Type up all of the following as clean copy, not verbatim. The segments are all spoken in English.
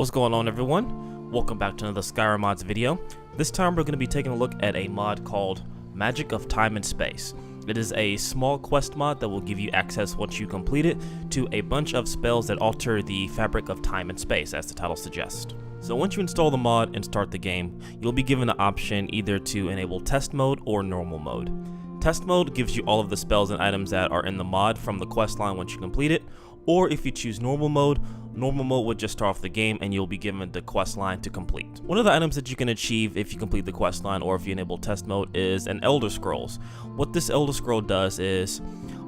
What's going on, everyone? Welcome back to another Skyrim mods video. This time we're going to be taking a look at a mod called Magic of Time and Space. It is a small quest mod that will give you access, once you complete it, to a bunch of spells that alter the fabric of time and space, as the title suggests. So once you install the mod and start the game, you'll be given the option either to enable test mode or normal mode. Test mode gives you all of the spells and items that are in the mod from the quest line once you complete it, or if you choose normal mode would just start off the game and you'll be given the quest line to complete. One of the items that you can achieve if you complete the quest line or if you enable test mode is an Elder Scrolls. What this Elder Scroll does is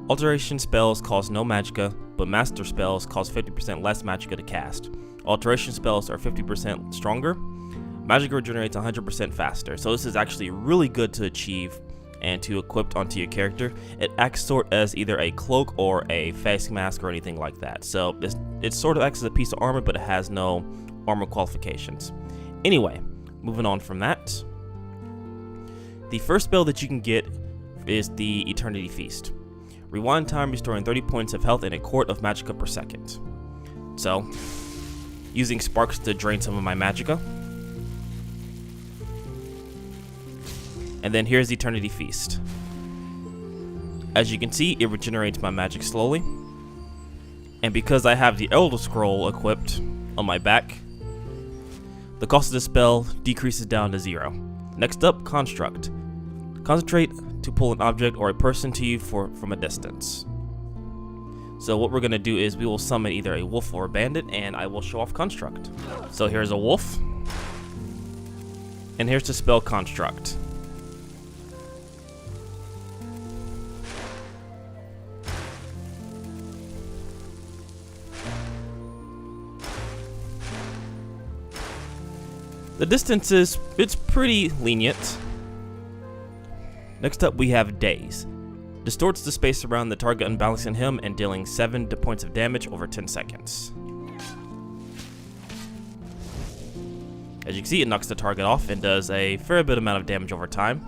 alteration spells cost no magicka, but master spells cost 50% less magicka to cast. Alteration spells are 50% stronger. Magicka regenerates 100% faster, so this is actually really good to achieve and to equip onto your character. It acts sort as either a cloak or a face mask or anything like that. So it sort of acts as a piece of armor, but it has no armor qualifications. Anyway, moving on from that, the first spell that you can get is the Eternity Feast. Rewind time, restoring 30 points of health and a quart of magicka per second. So, using sparks to drain some of my magicka. And then here's the Eternity Feast. As you can see, it regenerates my magic slowly. And because I have the Elder Scroll equipped on my back, the cost of the spell decreases down to 0. Next up, Construct. Concentrate to pull an object or a person to you from a distance. So what we're going to do is we will summon either a wolf or a bandit, and I will show off Construct. So here's a wolf. And here's the spell Construct. The distance it's pretty lenient. Next up we have Daze. Distorts the space around the target, unbalancing him and dealing 7 points of damage over 10 seconds. As you can see, it knocks the target off and does a fair bit amount of damage over time,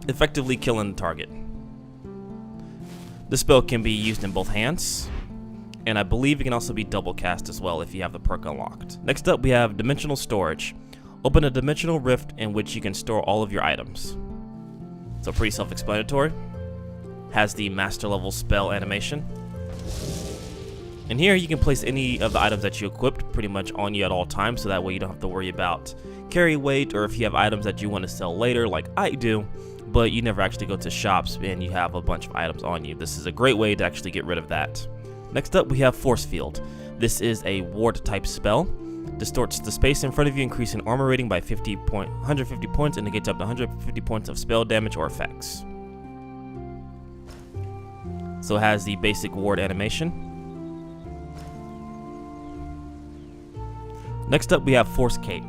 effectively killing the target. This spell can be used in both hands, and I believe it can also be double cast as well if you have the perk unlocked. Next up we have Dimensional Storage. Open a dimensional rift in which you can store all of your items. So pretty self-explanatory. Has the master level spell animation. And here you can place any of the items that you equipped pretty much on you at all times, so that way you don't have to worry about carry weight, or if you have items that you want to sell later like I do, but you never actually go to shops and you have a bunch of items on you. This is a great way to actually get rid of that. Next up we have Force Field. This is a ward type spell. Distorts the space in front of you, increasing armor rating by 150 points, and negates up to 150 points of spell damage or effects. So it has the basic ward animation. Next up we have Force Cape.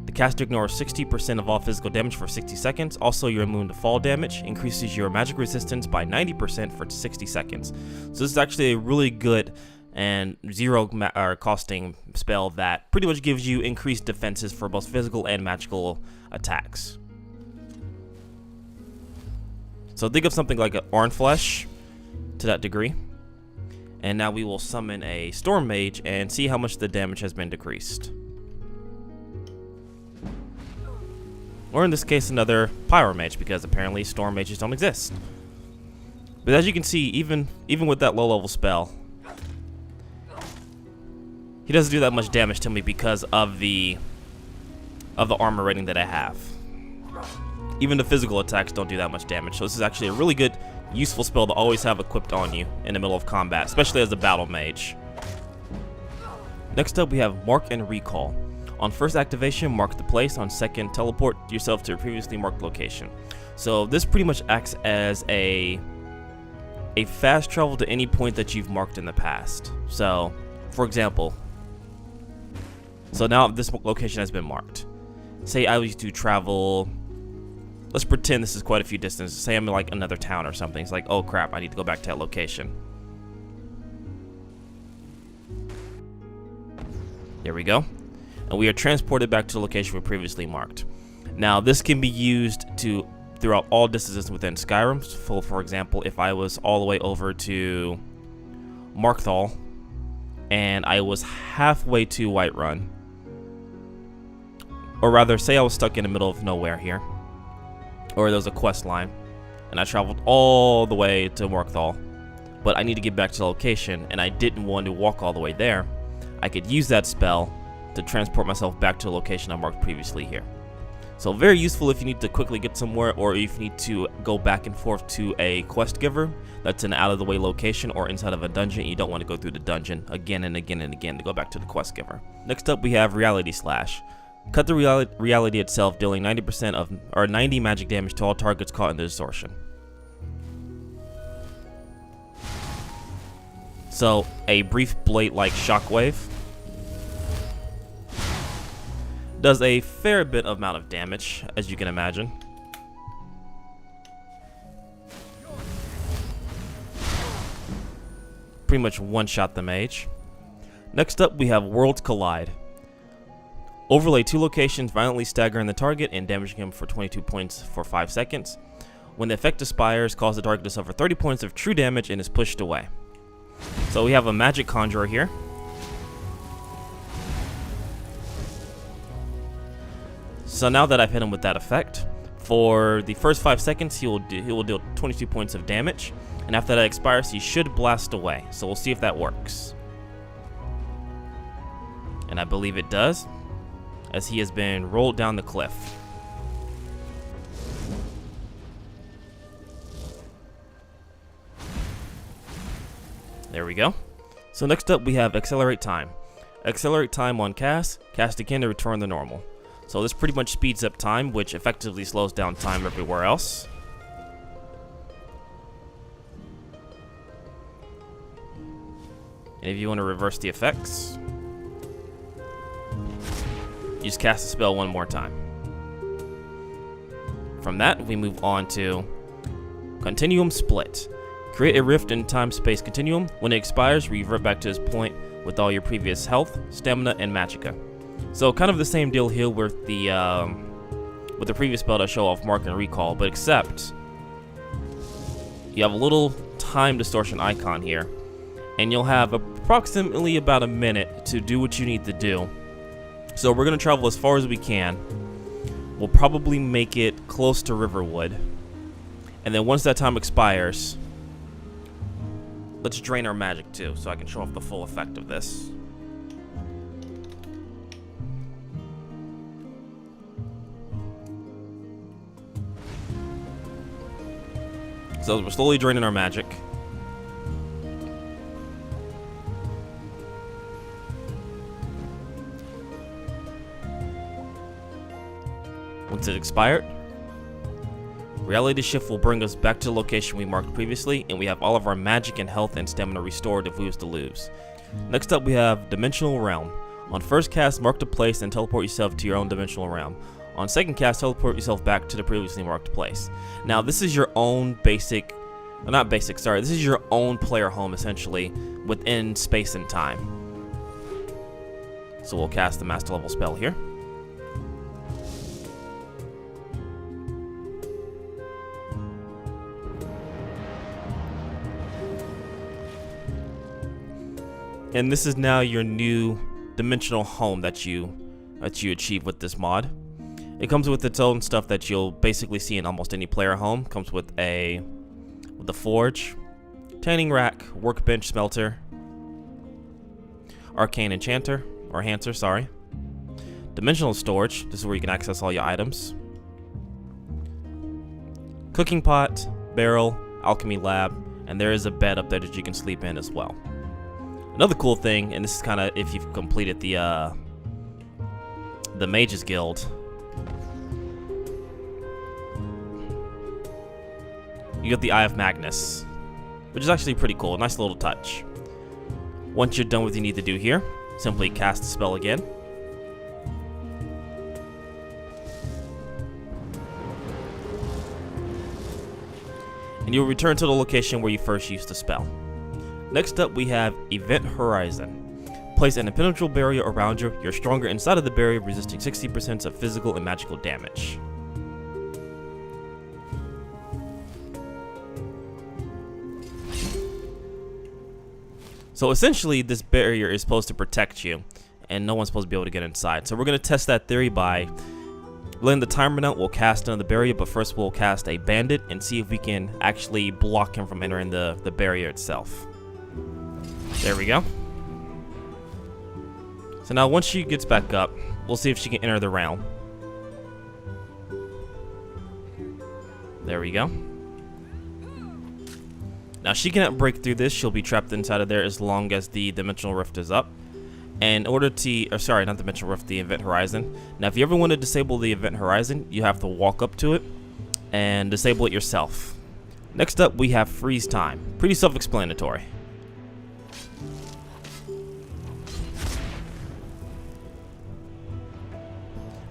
The caster ignores 60% of all physical damage for 60 seconds. Also, you're immune to fall damage. Increases your magic resistance by 90% for 60 seconds. So this is actually a really good and zero costing spell that pretty much gives you increased defenses for both physical and magical attacks. So think of something like an Oranflesh to that degree. And now we will summon a Storm Mage and see how much the damage has been decreased. Or in this case, another Pyro Mage, because apparently Storm Mages don't exist. But as you can see, even with that low level spell, he doesn't do that much damage to me because of the armor rating that I have. Even the physical attacks don't do that much damage, so this is actually a really good, useful spell to always have equipped on you in the middle of combat, especially as a battle mage. Next up we have Mark and Recall. On first activation, mark the place. On second, teleport yourself to a previously marked location. So this pretty much acts as a fast travel to any point that you've marked in the past. So, for example, so now this location has been marked. Say I used to travel, let's pretend this is quite a few distances. Say I'm in like another town or something. It's like, oh crap, I need to go back to that location. There we go. And we are transported back to the location we previously marked. Now this can be used throughout all distances within Skyrim. For example, if I was all the way over to Markthal and I was halfway to Whiterun. Or rather, say I was stuck in the middle of nowhere here. Or there was a quest line, and I traveled all the way to Morkthal. But I need to get back to the location, and I didn't want to walk all the way there. I could use that spell to transport myself back to the location I marked previously here. So very useful if you need to quickly get somewhere, or if you need to go back and forth to a quest giver that's an out-of-the-way location or inside of a dungeon. You don't want to go through the dungeon again and again and again to go back to the quest giver. Next up, we have Reality Slash. Cut the reality itself, dealing 90 magic damage to all targets caught in the distortion. So, a brief blade-like shockwave does a fair bit of amount of damage, as you can imagine. Pretty much one-shot the mage. Next up, we have Worlds Collide. Overlay 2 locations, violently staggering the target and damaging him for 22 points for 5 seconds. When the effect expires, cause the target to suffer 30 points of true damage and is pushed away. So we have a magic conjurer here. So now that I've hit him with that effect, for the first 5 seconds he will deal 22 points of damage, and after that expires he should blast away. So we'll see if that works. And I believe it does, as he has been rolled down the cliff. There we go. So next up we have Accelerate Time. Accelerate Time on cast again to return to normal. So this pretty much speeds up time, which effectively slows down time everywhere else. And if you want to reverse the effects, you just cast the spell one more time. From that, we move on to Continuum Split. Create a rift in time-space continuum. When it expires, revert back to this point with all your previous health, stamina, and magicka. So kind of the same deal here with the previous spell to show off Mark and Recall, but except you have a little time distortion icon here, and you'll have approximately about a minute to do what you need to do. So we're going to travel as far as we can. We'll probably make it close to Riverwood. And then once that time expires, let's drain our magic too, so I can show off the full effect of this. So we're slowly draining our magic. Once it expired, Reality Shift will bring us back to the location we marked previously, and we have all of our magic and health and stamina restored if we was to lose. Next up we have Dimensional Realm. On first cast, mark the place and teleport yourself to your own dimensional realm. On second cast, teleport yourself back to the previously marked place. Now this is your own this is your own player home essentially within space and time. So we'll cast the master level spell here. And this is now your new dimensional home that you achieve with this mod. It comes with its own stuff that you'll basically see in almost any player home. Comes with the forge, tanning rack, workbench, smelter, arcane enchanter, or hancer, sorry. Dimensional storage, this is where you can access all your items. Cooking pot, barrel, alchemy lab, and there is a bed up there that you can sleep in as well. Another cool thing, and this is kind of if you've completed the Mages Guild, you got the Eye of Magnus, which is actually pretty cool. Nice little touch. Once you're done with what you need to do here, simply cast the spell again. And you'll return to the location where you first used the spell. Next up, we have Event Horizon. Place an impenetrable barrier around you. You're stronger inside of the barrier, resisting 60% of physical and magical damage. So essentially, this barrier is supposed to protect you, and no one's supposed to be able to get inside. So we're going to test that theory by letting the timer run out. We'll cast another barrier, but first we'll cast a bandit and see if we can actually block him from entering the barrier itself. There we go. So now once she gets back up, we'll see if she can enter the realm. There we go. Now she cannot break through this. She'll be trapped inside of there as long as the dimensional rift is up. And in order to, or sorry, not dimensional rift, the event horizon. Now if you ever want to disable the event horizon, you have to walk up to it and disable it yourself. Next up we have freeze time. Pretty self-explanatory.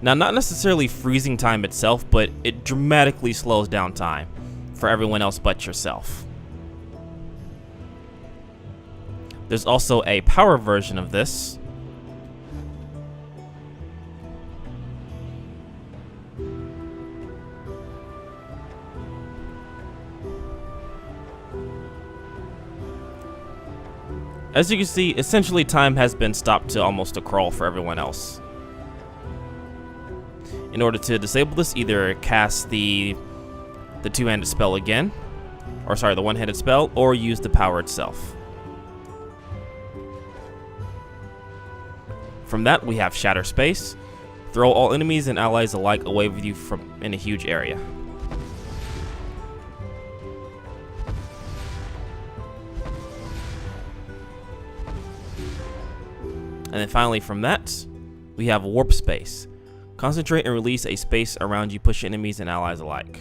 Now, not necessarily freezing time itself, but it dramatically slows down time for everyone else but yourself. There's also a power version of this. As you can see, essentially time has been stopped to almost a crawl for everyone else. In order to disable this, either cast the two-handed spell again, or sorry, the one-handed spell, or use the power itself. From that, we have Shatter Space. Throw all enemies and allies alike away with you from in a huge area. And then finally from that, we have Warp Space. Concentrate and release a space around you, push enemies and allies alike.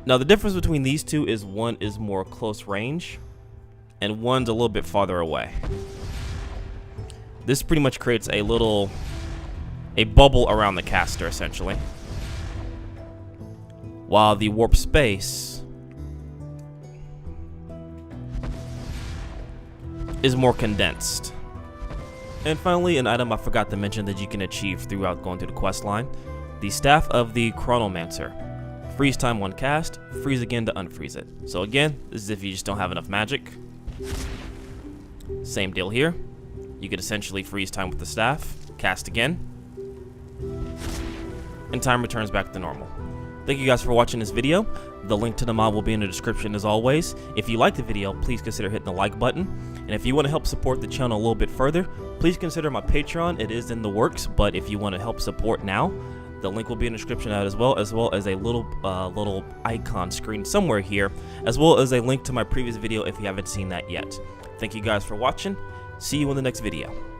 Now the difference between these two is one is more close range and one's a little bit farther away. This pretty much creates a bubble around the caster essentially, while the Warp Space is more condensed. And finally, an item I forgot to mention that you can achieve throughout going through the quest line: the Staff of the Chrono Mansur. Freeze time one cast, freeze again to unfreeze it. So again, this is if you just don't have enough magic. Same deal here. You could essentially freeze time with the staff, cast again, and time returns back to normal. Thank you guys for watching this video. The link to the mod will be in the description as always. If you liked the video, please consider hitting the like button. And if you want to help support the channel a little bit further, please consider my Patreon. It is in the works, but if you want to help support now, the link will be in the description as well as a little icon screen somewhere here, as well as a link to my previous video if you haven't seen that yet. Thank you guys for watching. See you in the next video.